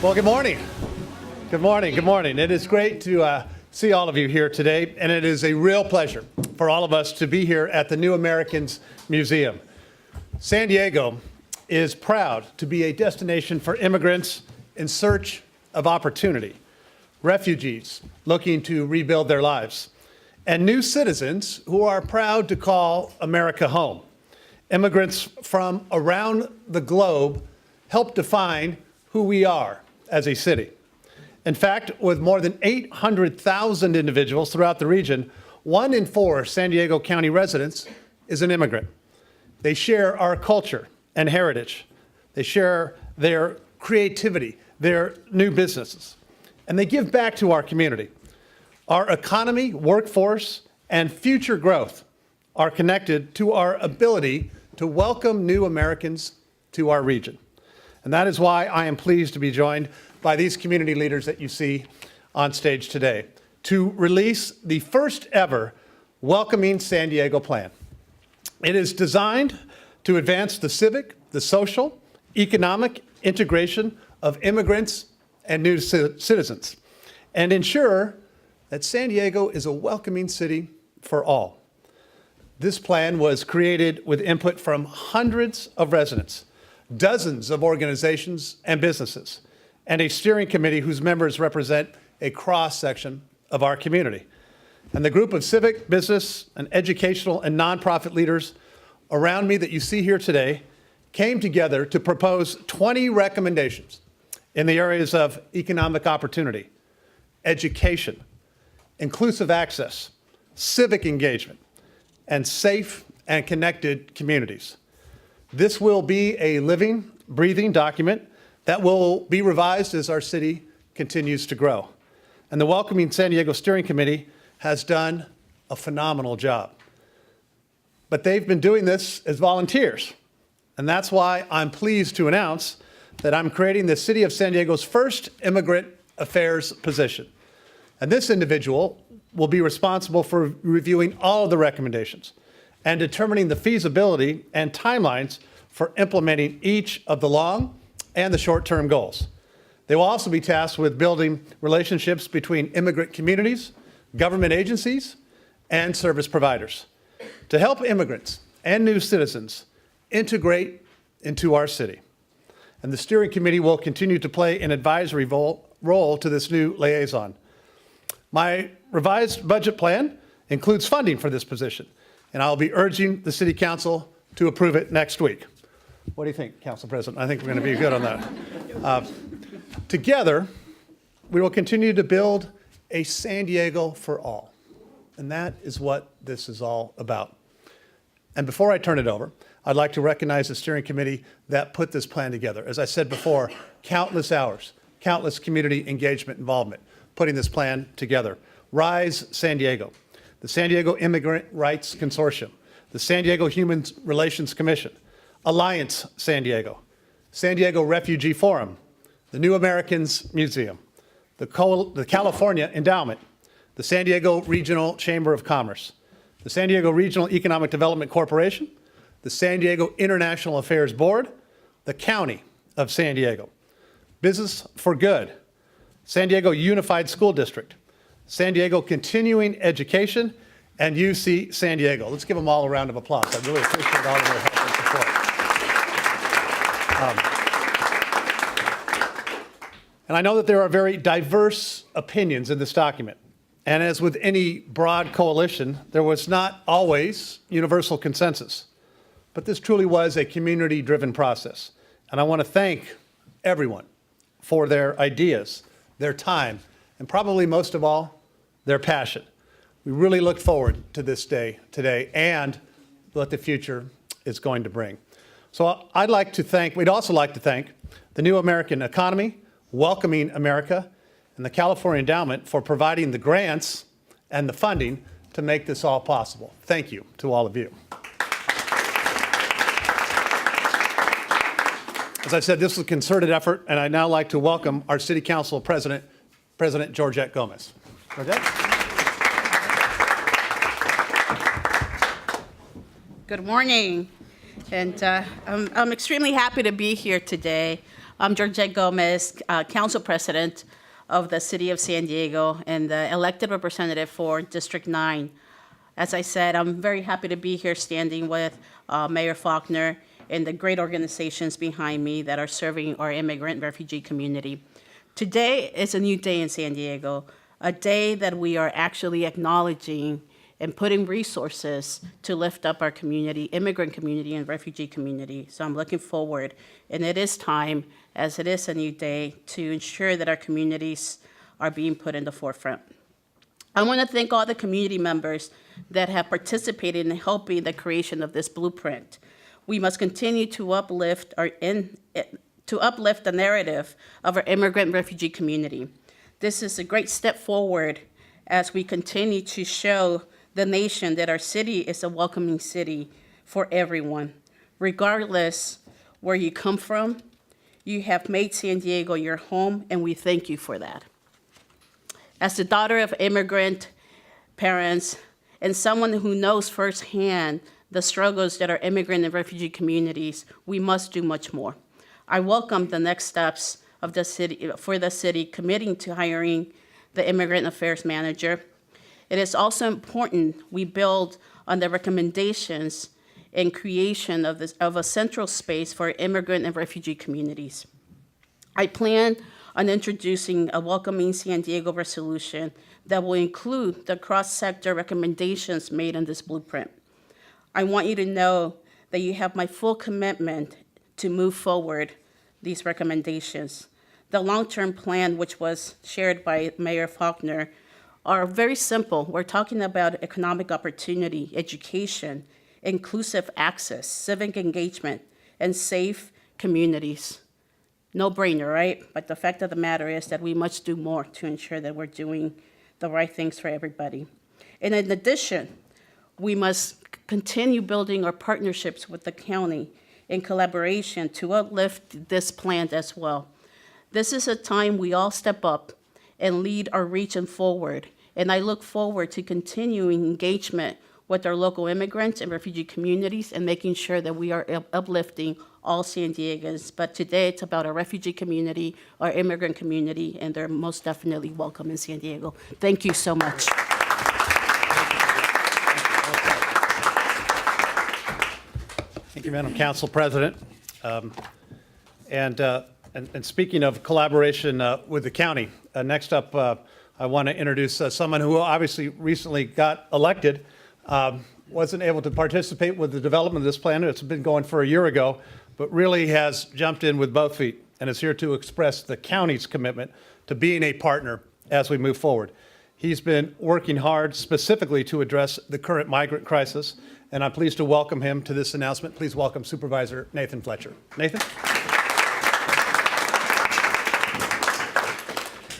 Well, good morning. Good morning. Good morning. It is great to see all of you here today, and it is a real pleasure for all of us to be here at the New Americans Museum. San Diego is proud to be a destination for immigrants in search of opportunity, refugees looking to rebuild their lives, and new citizens who are proud to call America home. Immigrants from around the globe help define who we are as a city. In fact, with more than 800,000 individuals throughout the region, 1 in 4 San Diego County residents is an immigrant. They share our culture and heritage. They share their creativity, their new businesses, and they give back to our community. Our economy, workforce, and future growth are connected to our ability to welcome new Americans to our region. And that is why I am pleased to be joined by these community leaders that you see on stage today to release the first ever Welcoming San Diego plan. It is designed to advance the civic, the social, economic integration of immigrants and new citizens, and ensure that San Diego is a welcoming city for all. This plan was created with input from hundreds of residents, dozens of organizations and businesses, and a steering committee whose members represent a cross-section of our community. And the group of civic, business, and educational and nonprofit leaders around me that you see here today came together to propose 20 recommendations in the areas of economic opportunity, education, inclusive access, civic engagement, and safe and connected communities. This will be a living, breathing document that will be revised as our city continues to grow. And the Welcoming San Diego Steering Committee has done a phenomenal job. But they've been doing this as volunteers. And that's why I'm pleased to announce that I'm creating the City of San Diego's first immigrant affairs position. And this individual will be responsible for reviewing all of the recommendations and determining the feasibility and timelines for implementing each of the long and the short-term goals. They will also be tasked with building relationships between immigrant communities, government agencies, and service providers to help immigrants and new citizens integrate into our city. And the steering committee will continue to play an advisory role to this new liaison. My revised budget plan includes funding for this position, and I'll be urging the City Council to approve it next week. What do you think, Council President? I think we're going to be good on that. Together, we will continue to build a San Diego for all, and that is what this is all about. And before I turn it over, I'd like to recognize the steering committee that put this plan together. As I said before, countless hours, countless community engagement involvement, putting this plan together. RISE San Diego, the San Diego Immigrant Rights Consortium, the San Diego Human Relations Commission, Alliance San Diego Refugee Forum, the New Americans Museum, the California Endowment, the San Diego Regional Chamber of Commerce, the San Diego Regional Economic Development Corporation, the San Diego International Affairs Board, the County of San Diego, Business for Good, San Diego Unified School District, San Diego Continuing Education, and UC San Diego. Let's give them all a round of applause. I really appreciate all of their help and support. And I know that there are very diverse opinions in this document. And as with any broad coalition, there was not always universal consensus. But this truly was a community-driven process. And I want to thank everyone for their ideas, their time, and probably most of all, their passion. We really look forward to this day today and what the future is going to bring. So we'd also like to thank the New American Economy, Welcoming America, and the California Endowment for providing the grants and the funding to make this all possible. Thank you to all of you. As I said, this is a concerted effort, and I'd now like to welcome our City Council President Georgette Gómez. Georgette? Good morning, and I'm extremely happy to be here today. I'm Georgette Gómez, Council President of the City of San Diego and the elected representative for District 9. As I said, I'm very happy to be here standing with Mayor Faulconer and the great organizations behind me that are serving our immigrant refugee community. Today is a new day in San Diego, a day that we are actually acknowledging and putting resources to lift up our community, immigrant community and refugee community. So I'm looking forward, and it is time, as it is a new day, to ensure that our communities are being put in the forefront. I want to thank all the community members that have participated in helping the creation of this blueprint. We must continue to uplift the narrative of our immigrant refugee community. This is a great step forward as we continue to show the nation that our city is a welcoming city for everyone. Regardless where you come from, you have made San Diego your home, and we thank you for that. As the daughter of immigrant parents and someone who knows firsthand the struggles that our immigrant and refugee communities, we must do much more. I welcome the next steps of the city committing to hiring the Immigrant Affairs Manager. It is also important we build on the recommendations and creation of a central space for immigrant and refugee communities. I plan on introducing a Welcoming San Diego resolution that will include the cross-sector recommendations made in this blueprint. I want you to know that you have my full commitment to move forward these recommendations. The long-term plan, which was shared by Mayor Faulconer, are very simple. We're talking about economic opportunity, education, inclusive access, civic engagement, and safe communities. No brainer, right? But the fact of the matter is that we must do more to ensure that we're doing the right things for everybody. And in addition, we must continue building our partnerships with the county in collaboration to uplift this plan as well. This is a time we all step up and lead our region forward. And I look forward to continuing engagement with our local immigrants and refugee communities and making sure that we are uplifting all San Diegans. But today it's about our refugee community, our immigrant community, and they're most definitely welcome in San Diego. Thank you so much. Thank you, Madam Council President. And speaking of collaboration with the county, next up, I want to introduce someone who obviously recently got elected, wasn't able to participate with the development of this plan. It's been going for a year ago, but really has jumped in with both feet and is here to express the county's commitment to being a partner as we move forward. He's been working hard specifically to address the current migrant crisis, and I'm pleased to welcome him to this announcement. Please welcome Supervisor Nathan Fletcher. Nathan?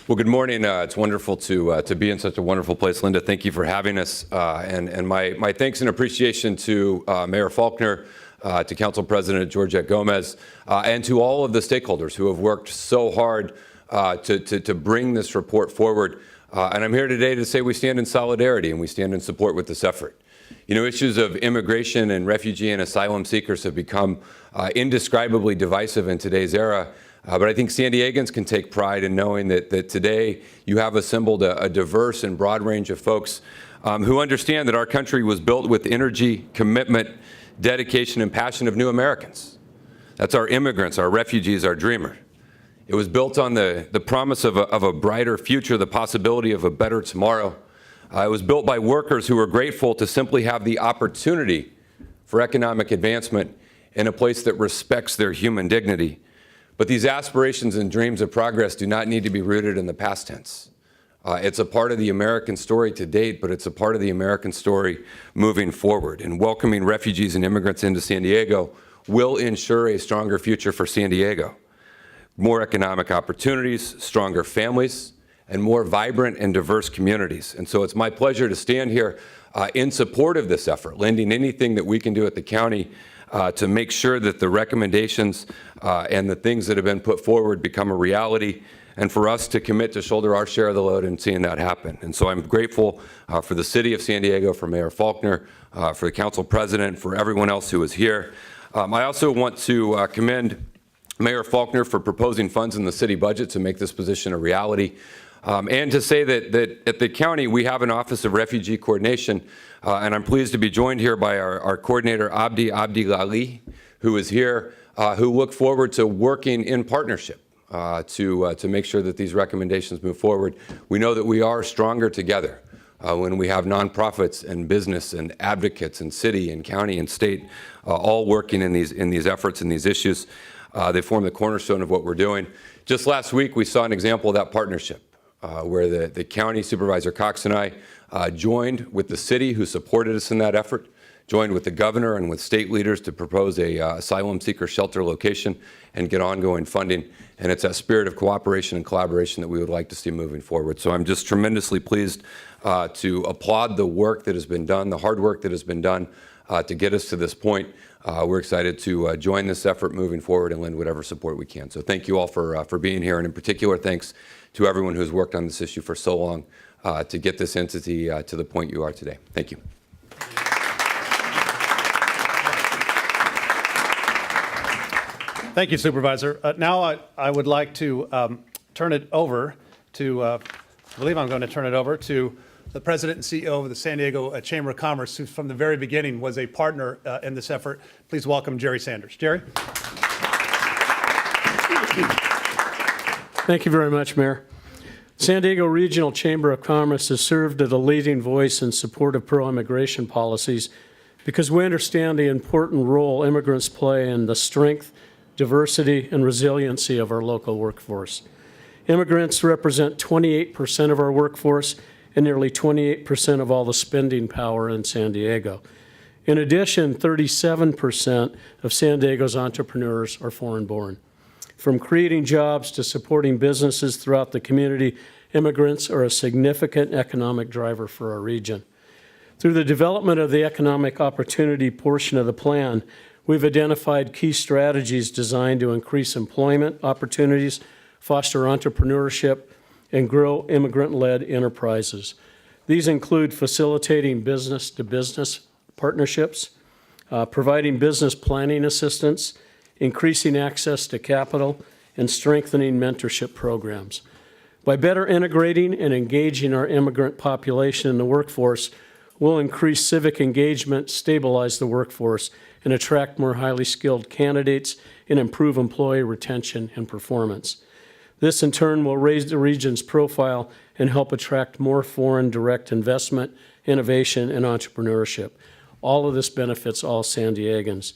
Well, good morning. It's wonderful to be in such a wonderful place. Linda, thank you for having us. And my thanks and appreciation to Mayor Faulconer, to Council President Georgette Gómez, and to all of the stakeholders who have worked so hard to bring this report forward. And I'm here today to say we stand in solidarity and we stand in support with this effort. You know, issues of immigration and refugee and asylum seekers have become indescribably divisive in today's era. But I think San Diegans can take pride in knowing that today you have assembled a diverse and broad range of folks who understand that our country was built with energy, commitment, dedication, and passion of new Americans. That's our immigrants, our refugees, our dreamers. It was built on the promise of a brighter future, the possibility of a better tomorrow. It was built by workers who were grateful to simply have the opportunity for economic advancement in a place that respects their human dignity. But these aspirations and dreams of progress do not need to be rooted in the past tense. It's a part of the American story to date, but it's a part of the American story moving forward. And welcoming refugees and immigrants into San Diego will ensure a stronger future for San Diego. More economic opportunities, stronger families, and more vibrant and diverse communities. And so it's my pleasure to stand here in support of this effort, lending anything that we can do at the county to make sure that the recommendations and the things that have been put forward become a reality, and for us to commit to shoulder our share of the load in seeing that happen. And so I'm grateful for the City of San Diego, for Mayor Faulconer, for the Council President, for everyone else who is here. I also want to commend Mayor Faulconer for proposing funds in the city budget to make this position a reality. And to say that at the county, we have an Office of Refugee Coordination, and I'm pleased to be joined here by our coordinator, Abdi Lali, who is here, who look forward to working in partnership to make sure that these recommendations move forward. We know that we are stronger together when we have nonprofits and business and advocates and city and county and state all working in these efforts and these issues. They form the cornerstone of what we're doing. Just last week, we saw an example of that partnership where the county Supervisor Cox and I joined with the city who supported us in that effort, joined with the governor and with state leaders to propose a asylum seeker shelter location and get ongoing funding. And it's that spirit of cooperation and collaboration that we would like to see moving forward. So I'm just tremendously pleased to applaud the work that has been done, the hard work that has been done to get us to this point. We're excited to join this effort moving forward and lend whatever support we can. So thank you all for being here, and in particular, thanks to everyone who's worked on this issue for so long to get this entity to the point you are today. Thank you. Thank you, Supervisor. Now I would like to turn it over to, I believe I'm going to turn it over to the President and CEO of the San Diego Chamber of Commerce, who from the very beginning was a partner in this effort. Please welcome Jerry Sanders. Jerry? Thank you very much, Mayor. San Diego Regional Chamber of Commerce has served as a leading voice in support of pro-immigration policies because we understand the important role immigrants play in the strength, diversity, and resiliency of our local workforce. Immigrants represent 28% of our workforce and nearly 28% of all the spending power in San Diego. In addition, 37% of San Diego's entrepreneurs are foreign-born. From creating jobs to supporting businesses throughout the community, immigrants are a significant economic driver for our region. Through the development of the economic opportunity portion of the plan, we've identified key strategies designed to increase employment opportunities, foster entrepreneurship, and grow immigrant-led enterprises. These include facilitating business-to-business partnerships, providing business planning assistance, increasing access to capital, and strengthening mentorship programs. By better integrating and engaging our immigrant population in the workforce, we'll increase civic engagement, stabilize the workforce, and attract more highly skilled candidates and improve employee retention and performance. This, in turn, will raise the region's profile and help attract more foreign direct investment, innovation, and entrepreneurship. All of this benefits all San Diegans.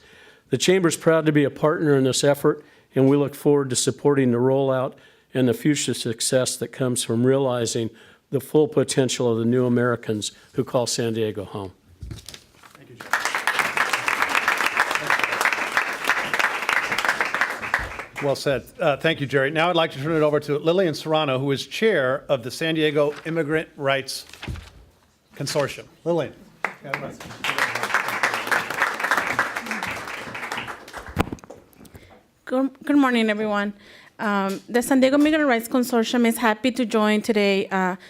The Chamber is proud to be a partner in this effort, and we look forward to supporting the rollout and the future success that comes from realizing the full potential of the new Americans who call San Diego home. Thank you, Jerry. Well said. Thank you, Jerry. Now I'd like to turn it over to Lillian Serrano, who is chair of the San Diego Immigrant Rights Consortium. Lillian. Good morning, everyone. The San Diego Immigrant Rights Consortium is happy to join today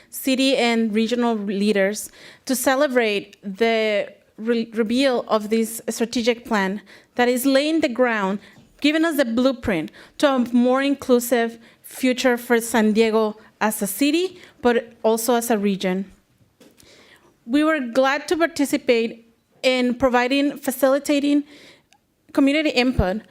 city and regional leaders to celebrate the reveal of this strategic plan that is laying the ground, giving us the blueprint to a more inclusive future for San Diego as a city, but also as a region. We were glad to participate in facilitating community input,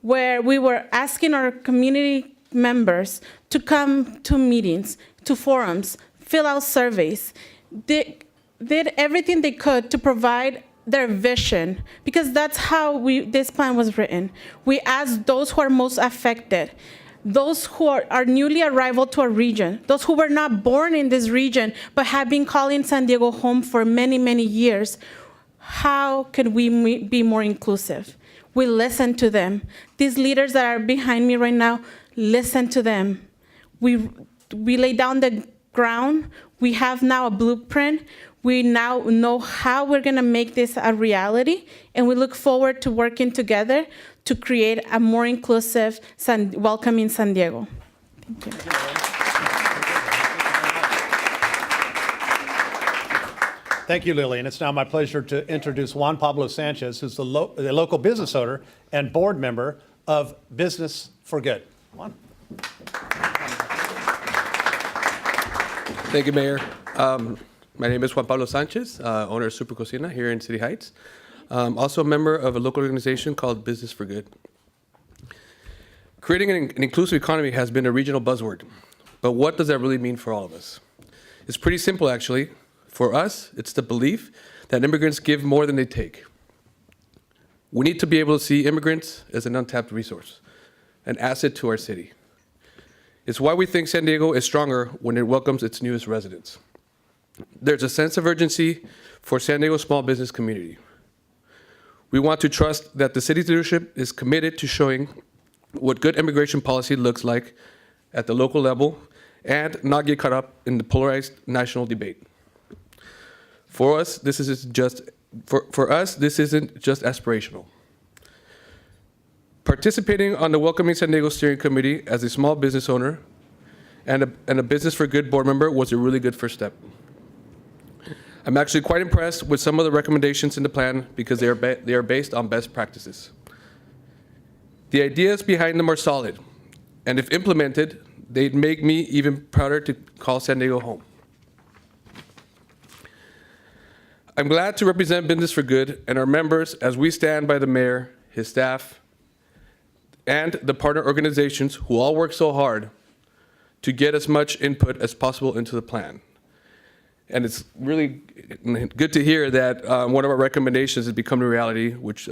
where we were asking our community members to come to meetings, to forums, fill out surveys, did everything they could to provide their vision, because that's how this plan was written. We asked those who are most affected, those who are newly arrival to our region, those who were not born in this region, but have been calling San Diego home for many, many years, how can we be more inclusive? We listen to them. These leaders that are behind me right now, listen to them. We lay down the ground. We have now a blueprint. We now know how we're going to make this a reality, and we look forward to working together to create a more inclusive, welcoming San Diego. Thank you. Thank you, Lillian. It's now my pleasure to introduce Juan Pablo Sanchez, who's the local business owner and board member of Business for Good. Juan? Thank you, Mayor. My name is Juan Pablo Sanchez, owner of Super Cocina here in City Heights. Also a member of a local organization called Business for Good. Creating an inclusive economy has been a regional buzzword, but what does that really mean for all of us? It's pretty simple, actually. For us, it's the belief that immigrants give more than they take. We need to be able to see immigrants as an untapped resource, an asset to our city. It's why we think San Diego is stronger when it welcomes its newest residents. There's a sense of urgency for San Diego's small business community. We want to trust that the city's leadership is committed to showing what good immigration policy looks like at the local level and not get caught up in the polarized national debate. For us, this isn't just aspirational. Participating on the Welcoming San Diego Steering Committee as a small business owner and a Business for Good board member was a really good first step. I'm actually quite impressed with some of the recommendations in the plan because they are based on best practices. The ideas behind them are solid, and if implemented, they'd make me even prouder to call San Diego home. I'm glad to represent Business for Good and our members as we stand by the mayor, his staff, and the partner organizations who all work so hard to get as much input as possible into the plan. And it's really good to hear that one of our recommendations has become a reality, which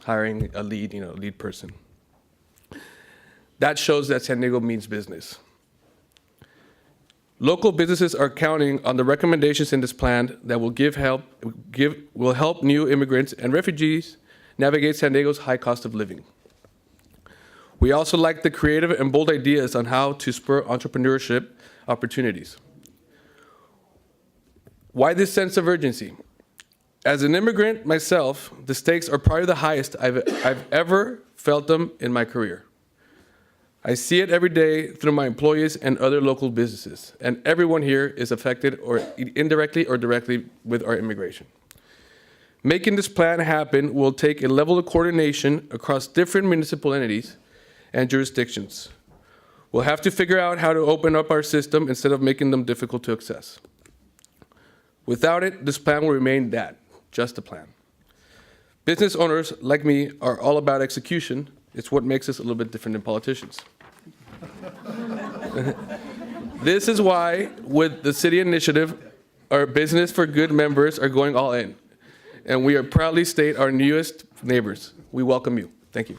hiring a lead person. That shows that San Diego means business. Local businesses are counting on the recommendations in this plan that will help new immigrants and refugees navigate San Diego's high cost of living. We also like the creative and bold ideas on how to spur entrepreneurship opportunities. Why this sense of urgency? As an immigrant myself, the stakes are probably the highest I've ever felt them in my career. I see it every day through my employees and other local businesses, and everyone here is affected or indirectly or directly with our immigration. Making this plan happen will take a level of coordination across different municipal entities and jurisdictions. We'll have to figure out how to open up our system instead of making them difficult to access. Without it, this plan will remain that, just a plan. Business owners like me are all about execution. It's what makes us a little bit different than politicians. This is why, with the city initiative, our Business for Good members are going all in. And we are proudly state our newest neighbors. We welcome you. Thank you.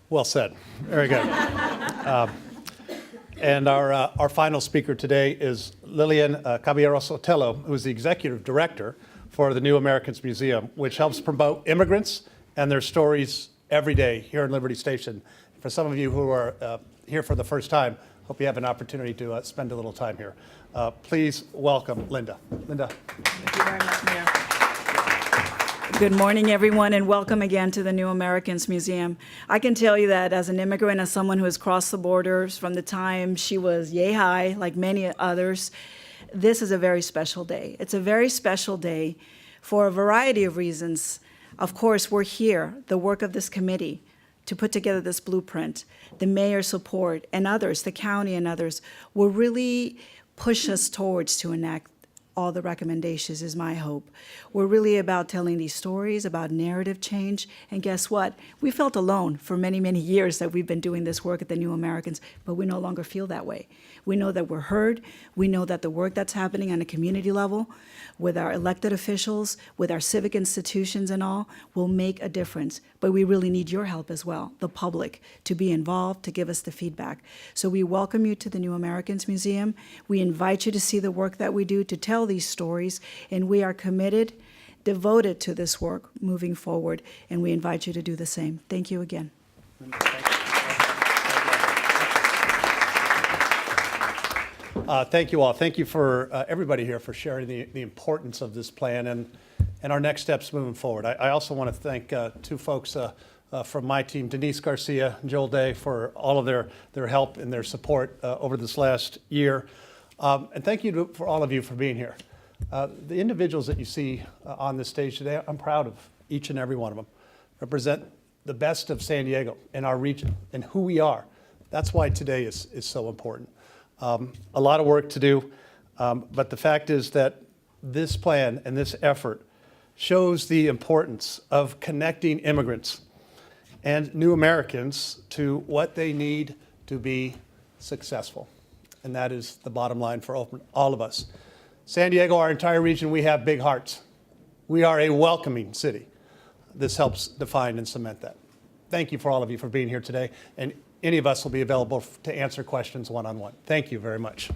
Well said. Very good. And our final speaker today is Lillian Caviar Telo, who is the executive director for the New Americans Museum, which helps promote immigrants and their stories every day here in Liberty Station. For some of you who are here for the first time, hope you have an opportunity to spend a little time here. Please welcome Linda. Linda. Thank you very much, Mayor. Good morning, everyone, and welcome again to the New Americans Museum. I can tell you that as an immigrant, as someone who has crossed the borders from the time she was yay high, like many others, this is a very special day. It's a very special day for a variety of reasons. Of course, we're here, the work of this committee, to put together this blueprint. The mayor's support and others, the county and others, will really push us towards to enact all the recommendations, is my hope. We're really about telling these stories, about narrative change, and guess what? We felt alone for many, many years that we've been doing this work at the New Americans, but we no longer feel that way. We know that we're heard. We know that the work that's happening on a community level with our elected officials, with our civic institutions and all, will make a difference. But we really need your help as well, the public, to be involved, to give us the feedback. So we welcome you to the New Americans Museum. We invite you to see the work that we do to tell these stories, and we are committed, devoted to this work moving forward, and we invite you to do the same. Thank you again. Thank you all. Thank you for everybody here for sharing the importance of this plan and our next steps moving forward. I also want to thank two folks from my team, Denise Garcia and Joel Day, for all of their help and their support over this last year. And thank you for all of you for being here. The individuals that you see on this stage today, I'm proud of each and every one of them, represent the best of San Diego and our region and who we are. That's why today is so important. A lot of work to do, but the fact is that this plan and this effort shows the importance of connecting immigrants and new Americans to what they need to be successful. And that is the bottom line for all of us. San Diego, our entire region, we have big hearts. We are a welcoming city. This helps define and cement that. Thank you for all of you for being here today, and any of us will be available to answer questions one-on-one. Thank you very much.